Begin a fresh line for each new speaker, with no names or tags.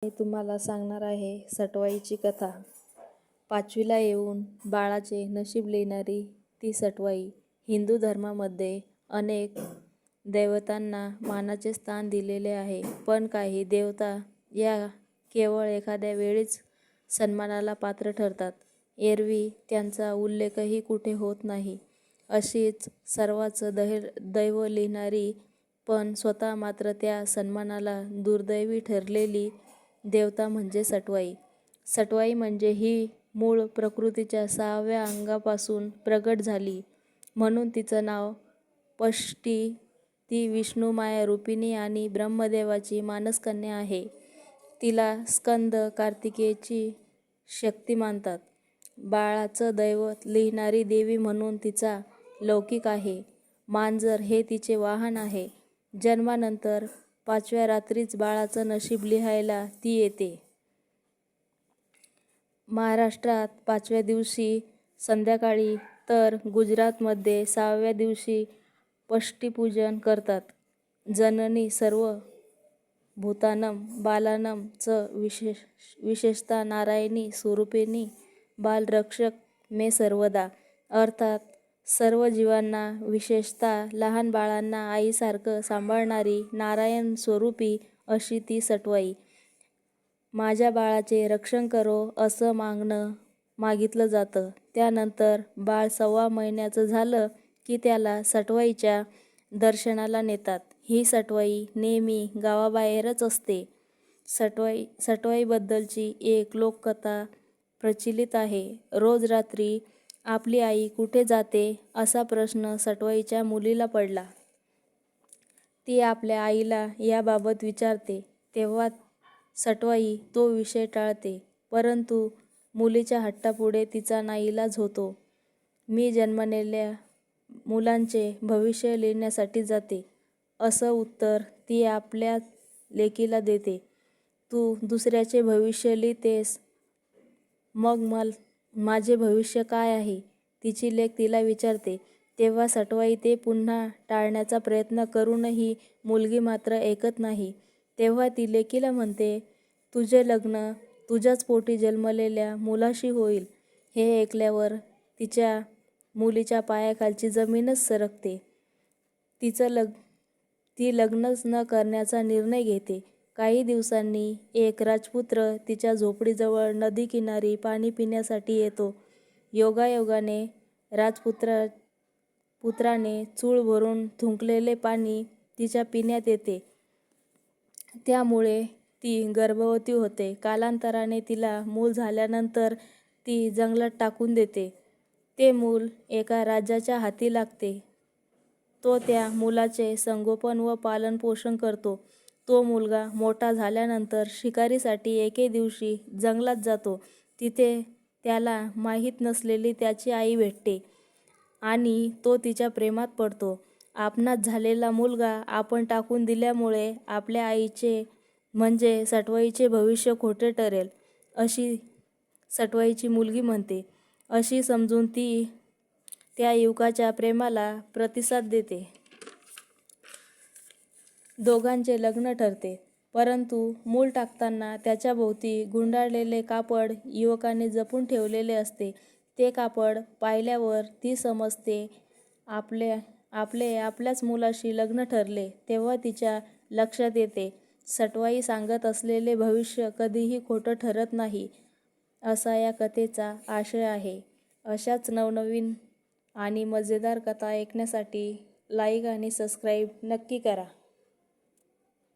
मी तुम्हाला सांगणार आहे सटवाईची कथा. 5वीला येऊन बाळाचे नशीब लिहिणारी ती सटवाई. हिंदू धर्मामध्ये अनेक देवतांना मानाचे स्थान दिलेले आहे, पण काही देवता या केवळ एखाद्या वेळीच सन्मानाला पात्र ठरतात. एरवी त्यांचा उल्लेखही कुठे होत नाही. अशीच सर्वांचं दैव लिहिणारी, पण स्वतः मात्र त्या सन्मानाला दुर्दैवी ठरलेली देवता म्हणजे सटवाई. सटवाई म्हणजे ही मूळ प्रकृतीच्या 6व्या अंगापासून प्रगट झाली, म्हणून तिचं नाव पष्टी. ती विष्णू माया रूपिणी आणि ब्रह्मदेवाची मानसकन्या आहे. तिला स्कंद कार्तिकेयची शक्ती मानतात. बाळाचं दैवत लिहिणारी देवी म्हणून तिचा लौकिक आहे. मांजर हे तिचे वाहन आहे. जन्मानंतर 5व्या रात्रीच बाळाचं नशीब लिहायला ती येते. महाराष्ट्रात 5व्या दिवशी संध्याकाळी तर गुजरातमध्ये 6व्या दिवशी पष्टीपूजन करतात. जननी सर्व भूतानं बालानं च विशेषतः नारायणी स्वरूपिणी बालरक्षक मे सर्वदा, अर्थात सर्व जीवांना, विशेषतः लहान बाळांना आईसारखं सांभाळणारी नारायण स्वरूपी अशी ती सटवाई. माझ्या बाळाचे रक्षण करो असं मागितलं जातं. त्यानंतर बाळ 1.25 महिन्याचं झालं की त्याला सटवाईच्या दर्शनाला नेतात. ही सटवाई नेहमी गावाबाहेरच असते. सटवाईबद्दलची एक लोककथा प्रचलित आहे. रोज रात्री आपली आई कुठे जाते असा प्रश्न सटवाईच्या मुलीला पडला. ती आपल्या आईला याबाबत विचारते, तेव्हा सटवाई तो विषय टाळते. परंतु मुलीच्या हट्टापुढे तिचा नाईलाज होतो. मी जन्मलेल्या मुलांचे भविष्य लिहिण्यासाठी जाते, असं उत्तर ती आपल्या लेकीला देते. तू दुसऱ्याचे भविष्य लिहितेस, मग माझे भविष्य काय आहे, तिची लेक तिला विचारते. तेव्हा सटवाई ते पुन्हा टाळण्याचा प्रयत्न करूनही मुलगी मात्र ऐकत नाही. तेव्हा ती लेकीला म्हणते, तुझे लग्न तुझ्याच पोटी जन्मलेल्या मुलाशी होईल. हे ऐकल्यावर तिच्या मुलीच्या पायाखालची जमीनच सरकते. ती लग्नच न करण्याचा निर्णय घेते. काही दिवसांनी एक राजपुत्र तिच्या झोपडीजवळ नदीकिनारी पाणी पिण्यासाठी येतो. योगायोगाने पुत्राने चूळ भरून थुंकलेले पाणी तिच्या पिण्यात येते. त्यामुळे ती गर्भवती होते. कालांतराने तिला मूल झाल्यानंतर ती जंगलात टाकून देते. ते मूल एका राजाच्या हाती लागते. तो त्या मुलाचे संगोपन व पालनपोषण करतो. तो मुलगा मोठा झाल्यानंतर शिकारीसाठी एके दिवशी जंगलात जातो. तिथे त्याला माहीत नसलेली त्याची आई भेटते आणि तो तिच्या प्रेमात पडतो. आपणात झालेला मुलगा आपण टाकून दिल्यामुळे आपल्या आईचे म्हणजे सटवाईचे भविष्य खोटे ठरेल, अशी सटवाईची मुलगी म्हणते. अशी समजून ती त्या युवकाच्या प्रेमाला प्रतिसाद देते. दोघांचे लग्न ठरते. परंतु मूल टाकताना त्याच्याभोवती गुंडाळलेले कापड युवकाने जपून ठेवलेले असते. ते कापड पाहिल्यावर ती समजते आपल्याच मुलाशी लग्न ठरले. तेव्हा तिच्या लक्षात येते, सटवाई सांगत असलेले भविष्य कधीही खोटं ठरत नाही, असा या कथेचा आशय आहे. अशाच नवनवीन आणि मजेदार कथा ऐकण्यासाठी लाईक आणि सबस्क्राईब नक्की करा.